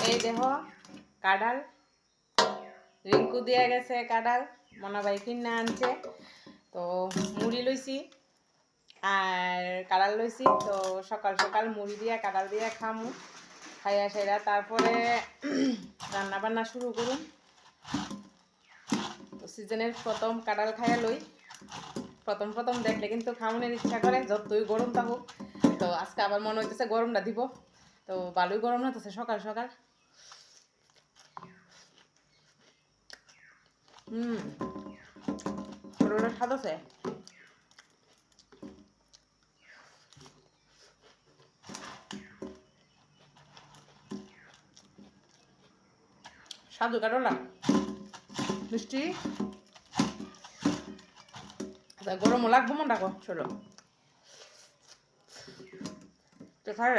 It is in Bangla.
এই দেখো কাঁঠাল রিঙ্কু দিয়ে গেছে কাঁঠাল মনা ভাই কিনে আনছে তো মুড়ি লইছি আর কাঁঠাল লইছি তো সকাল সকাল মুড়ি দিয়ে কাঁঠাল দিয়ে খামু খাইয়া সেরা তারপরে রান্না বান্না শুরু করুন তো সিজনের প্রথম কাঁঠাল খাইয়া লই প্রথম প্রথম দেখলে কিন্তু খাওয়ানোর ইচ্ছা করে যতই গরম থাকুক তো আজকে আবার মনে হইতেছে গরমটা দিব তো ভালোই গরম হতেছে সকাল সকাল ওটা স্বাদ আছে স্বাদু কাটলা মিষ্টি গরমও লাগবো মন রাখো ছোট তো খাই